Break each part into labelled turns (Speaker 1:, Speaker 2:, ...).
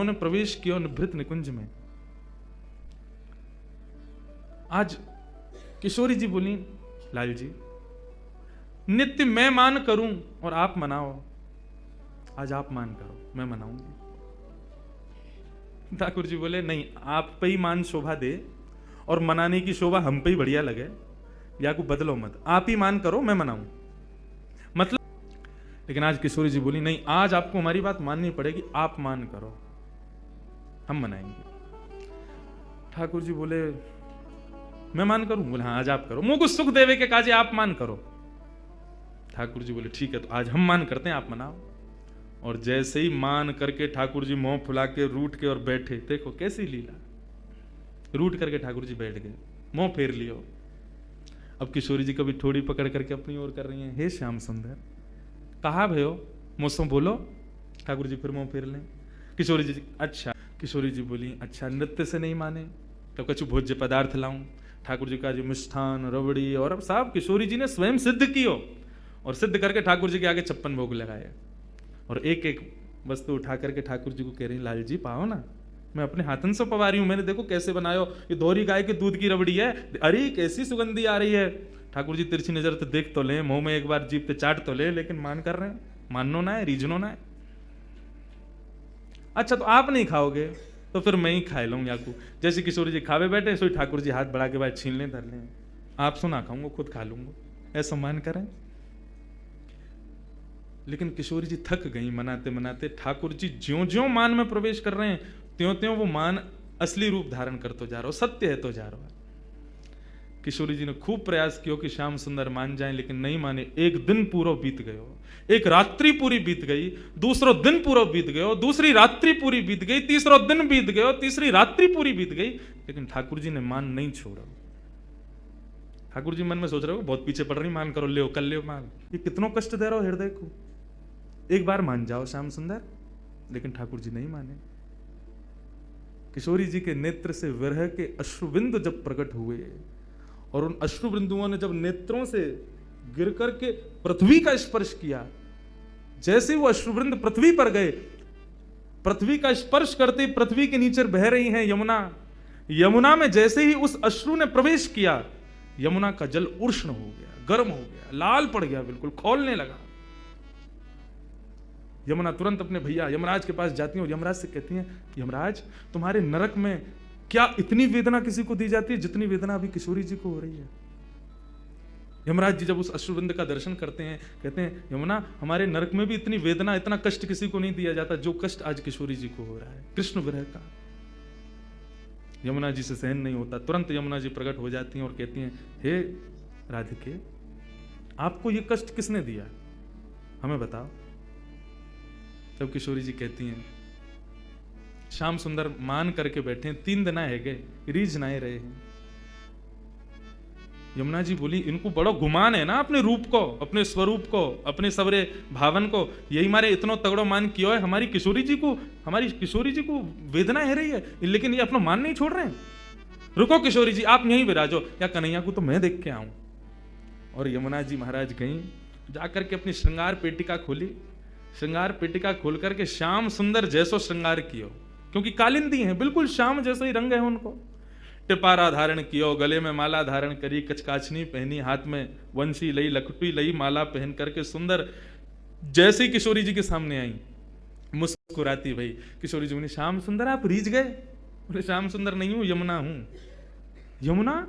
Speaker 1: उन्होंने प्रवेश किया निभृत निकुंज में। आज किशोरी जी बोली, लाल जी नित्य मैं मान करूं और आप मनाओ, आज आप मान करो, मैं मनाऊंगी। ठाकुर जी बोले नहीं, आप पे ही मान शोभा दे और मनाने की शोभा हम पे ही बढ़िया लगे, या को बदलो मत, आप ही मान करो, मैं मनाऊं। मतलब लेकिन आज किशोरी जी बोली नहीं, आज आपको हमारी बात माननी पड़ेगी, आप मान करो, हम मनाएंगे। ठाकुर जी बोले मैं मान करूं? बोले हाँ आज आप करो। मुझको सुख देवे के काजे आप मान करो। ठाकुर जी बोले ठीक है, तो आज हम मान करते हैं, आप मनाओ। और जैसे ही मान करके ठाकुर जी मुंह फुला के रूठ के और बैठे, देखो कैसी लीला, रूठ करके ठाकुर जी बैठ गए, मुंह फेर लियो। अब किशोरी जी कभी ठोड़ी पकड़ करके अपनी ओर कर रही हैं, हे श्याम सुंदर कहा भयो, मुझसे बोलो। ठाकुर जी फिर मुंह फेर लें। किशोरी जी अच्छा। किशोरी जी बोली अच्छा, नृत्य से नहीं माने तो कछु भोज्य पदार्थ लाऊं? ठाकुर जी का जो मिष्ठान रबड़ी और अब साहब किशोरी जी ने स्वयं सिद्ध कियो, और सिद्ध करके ठाकुर जी के आगे 56 भोग लगाए, और एक एक वस्तु उठा करके ठाकुर जी को कह रही लाल जी पाओ ना, मैं अपने हाथन से पवा रही हूं, मैंने देखो कैसे बनायो, ये दोहरी गाय के दूध की रबड़ी है, अरे कैसी सुगंधी आ रही है। ठाकुर जी तिरछी नजर तो देख तो ले, मुंह में एक बार जीभ पे चाट तो ले, लेकिन मान कर रहे हैं, माननो ना है, रीझनो ना है। अच्छा तो आप नहीं खाओगे तो फिर मैं ही खा लूंगा याकू। जैसे किशोरी जी खावे बैठे, सोई ठाकुर जी हाथ बढ़ा के बाद छीन लें धर लें, आप सुना खाऊंगा, खुद खा लूंगा, ऐसा मान करें। लेकिन किशोरी जी थक गई मनाते मनाते। ठाकुर जी ज्यों ज्यों मान में प्रवेश कर रहे हैं त्यों त्यों वो मान असली रूप धारण करते जा रहा हो, सत्य है तो जा रहा है। किशोरी जी ने खूब प्रयास किया कि श्याम सुंदर मान जाएं, लेकिन नहीं माने। एक दिन पूरा बीत गयो, एक रात्रि पूरी बीत गई, दूसरो दिन पूरा बीत गयो, दूसरी रात्रि पूरी बीत गई, तीसरो दिन बीत गयो, तीसरी रात्रि पूरी बीत गई, लेकिन ठाकुर जी ने मान नहीं छोड़ा। ठाकुर जी मन में सोच रहे हो बहुत पीछे पड़ रही, मान करो, ले कल ले मान, ये कितनों कष्ट दे रहा हो हृदय को, एक बार मान जाओ श्याम सुंदर। लेकिन ठाकुर जी नहीं माने। किशोरी जी के नेत्र से विरह के अश्रुबिंदु जब प्रकट हुए और उन अश्रुबिंदुओं ने जब नेत्रों से गिर करके पृथ्वी का स्पर्श किया, जैसे वो अश्रुबिंद पृथ्वी पर गए, पृथ्वी का स्पर्श करते पृथ्वी के नीचे बह रही है यमुना, यमुना में जैसे ही उस अश्रु ने प्रवेश किया, यमुना का जल उष्ण हो गया, गर्म हो गया, लाल पड़ गया, बिल्कुल खौलने लगा। यमुना तुरंत अपने भैया यमराज के पास जाती है और यमराज से कहती हैं, यमराज तुम्हारे नरक में क्या इतनी वेदना किसी को दी जाती है जितनी वेदना अभी किशोरी जी को हो रही है। यमराज जी जब उस अश्रुबिंद का दर्शन करते हैं, कहते हैं यमुना हमारे नरक में भी इतनी वेदना, इतना कष्ट किसी को नहीं दिया जाता जो कष्ट आज किशोरी जी को हो रहा है, कृष्ण विरह का। यमुना जी से सहन नहीं होता, तुरंत यमुना जी प्रकट हो जाती हैं और कहती हैं, हे राधिके आपको ये कष्ट किसने दिया, हमें बताओ। तब किशोरी जी कहती हैं, श्याम सुंदर मान करके बैठे हैं, 3 दिन है गए, रीझ नाए रहे हैं। यमुना जी बोली, इनको बड़ा गुमान है ना अपने रूप को, अपने स्वरूप को, अपने सवरे भावन को, यही मारे इतना तगड़ो मान किया है। हमारी किशोरी जी को वेदना है रही है, लेकिन ये अपना मान नहीं छोड़ रहे हैं। रुको किशोरी जी आप यहीं विराजो, या कन्हैया को तो मैं देख के आऊं। और यमुना जी महाराज गई, जाकर के अपनी श्रृंगार पेटिका खोली, श्रृंगार पेटिका खोल करके श्याम सुंदर जैसो श्रृंगार कियो, क्योंकि कालिंदी हैं, बिल्कुल श्याम जैसो ही रंग है उनको। टिपारा धारण कियो, गले में माला धारण करी, कचकाचनी पहनी, हाथ में वंशी लई, लखटी लई, माला पहन करके सुंदर जैसे ही किशोरी जी के सामने आई, मुस्कुराती भाई। किशोरी जी बोली, श्याम सुंदर आप रीझ गए? बोले श्याम सुंदर नहीं हूं, यमुना हूं। यमुना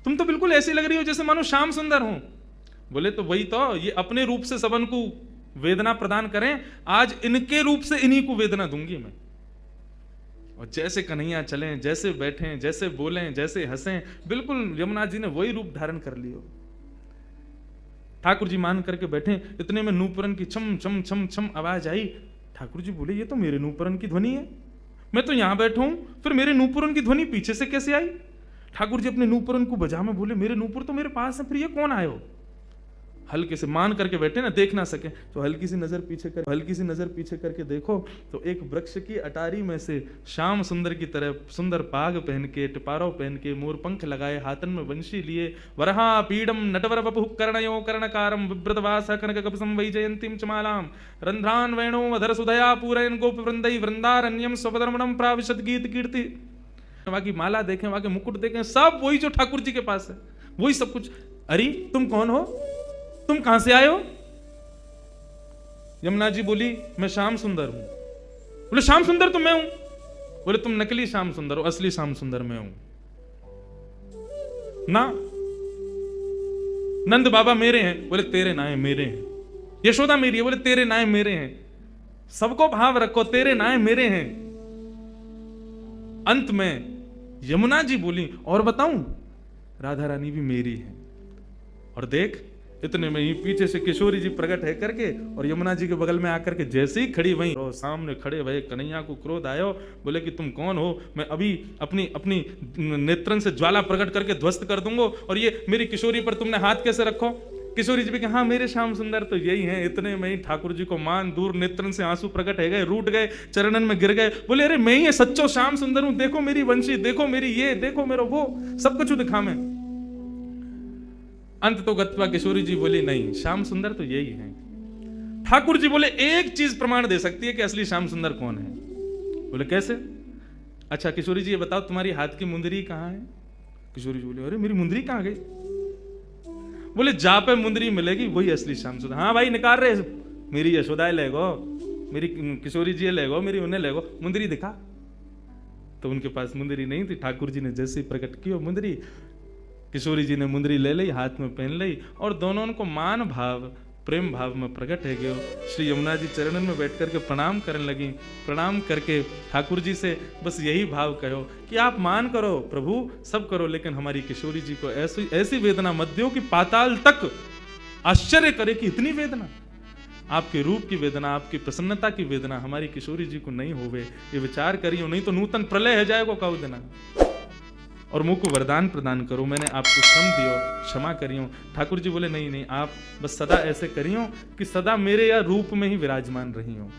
Speaker 1: तुम तो बिल्कुल ऐसी लग रही हो जैसे मानो श्याम सुंदर हूं। बोले तो वही तो, ये अपने रूप से सबन को वेदना प्रदान करें, आज इनके रूप से इन्हीं को वेदना दूंगी मैं। और जैसे कन्हैया चलें, जैसे बैठें, जैसे बोलें, जैसे हंसें, बिल्कुल यमुना जी ने वही रूप धारण कर लियो। ठाकुर जी मान करके बैठे, इतने में नूपुरन की छम छम छम छम आवाज आई। ठाकुर जी बोले, ये तो मेरे नूपुरन की ध्वनि है, मैं तो यहां बैठा हूं, फिर मेरे नूपुरन की ध्वनि पीछे से कैसे आई? ठाकुर जी अपने नूपुरन को बजा में बोले, मेरे नूपुर तो मेरे पास है, फिर ये कौन आयो? हल्के से मान करके बैठे ना, देख ना सके, तो हल्की सी नजर पीछे करके देखो तो एक वृक्ष की अटारी में से श्याम सुंदर की तरह सुंदर पाग पहन के, टिपारो पहन के, मोर पंख लगाए, हाथन में वंशी लिए, वरहा पीडम नटवर वपुः कर्णयो कर्णकारम विव्रतवास कनक कपिसं वैजयंतीं चमालाम रंध्रान वेणो अधर सुधया पूरयन गोप वृंदै वृंदारण्यम स्वपदर्मणम प्राविशद गीत कीर्ति। वहां की माला देखें, वहां के मुकुट देखें, सब वही जो ठाकुर जी के पास है, वही सब कुछ। अरे तुम कौन हो, तुम कहां से आए हो? यमुना जी बोली मैं श्याम सुंदर हूं। बोले श्याम सुंदर तो मैं हूं। बोले तुम नकली श्याम सुंदर हो, असली श्याम सुंदर मैं हूं ना। नंद बाबा मेरे हैं। बोले तेरे नाए मेरे हैं। यशोदा मेरी है। बोले तेरे नाए मेरे हैं। सबको भाव रखो, तेरे नाए मेरे हैं। अंत में यमुना जी बोली और बताऊं, राधा रानी भी मेरी है। और देख इतने में ही पीछे से किशोरी जी प्रकट है करके और यमुना जी के बगल में आकर के जैसे ही खड़ी वहीं और सामने खड़े भये कन्हैया को क्रोध आयो। बोले कि तुम कौन हो? मैं अभी अपनी अपनी नेत्रन से ज्वाला प्रकट करके ध्वस्त कर दूंगा, और ये मेरी किशोरी पर तुमने हाथ कैसे रखो? किशोरी जी भी कहा हाँ मेरे श्याम सुंदर तो यही हैं। इतने में ही ठाकुर जी को मान दूर नेत्रन से आंसू प्रकट है गए, रूठ गए, चरणन में गिर गए। बोले अरे मैं ही है सच्चो श्याम सुंदर हूं, देखो मेरी वंशी, देखो मेरी ये, देखो मेरा वो, सब कुछ दिखा मैं। अंत तो गत्वा किशोरी जी बोली नहीं, श्याम सुंदर तो यही है। ठाकुर जी बोले एक चीज प्रमाण दे सकती है कि असली श्याम सुंदर कौन है। बोले कैसे? अच्छा किशोरी जी ये बताओ तुम्हारी हाथ की मुंदरी कहाँ है? किशोरी जी बोले अरे मेरी मुंदरी कहाँ गई? बोले जा पे मुंदरी मिलेगी वही असली श्याम सुंदर। हाँ भाई निकाल रहे, मेरी यशोदाएं ले गो, मेरी किशोरी जी ले गो, मेरी उन्हें ले गो, मुंदरी दिखा। तो उनके पास मुंदरी नहीं थी। ठाकुर जी ने जैसे प्रकट की मुंदरी, किशोरी जी ने मुंदरी ले ली, हाथ में पहन ली, और दोनों को मान भाव प्रेम भाव में प्रकट है गयो। श्री यमुना जी चरणन में बैठ करके प्रणाम करने लगी। प्रणाम करके ठाकुर जी से बस यही भाव कहो कि आप मान करो प्रभु, सब करो, लेकिन हमारी किशोरी जी को ऐसी ऐसी वेदना मत दो कि पाताल तक आश्चर्य करे कि इतनी वेदना, आपके रूप की वेदना, आपकी प्रसन्नता की वेदना हमारी किशोरी जी को नहीं होवे, ये विचार करियो, नहीं तो नूतन प्रलय हो जाएगा कौ देना। और मुझ को वरदान प्रदान करो, मैंने आपको श्रम दियो, क्षमा करियो। ठाकुर जी बोले नहीं नहीं, आप बस सदा ऐसे करियो कि सदा मेरे या रूप में ही विराजमान रही हो।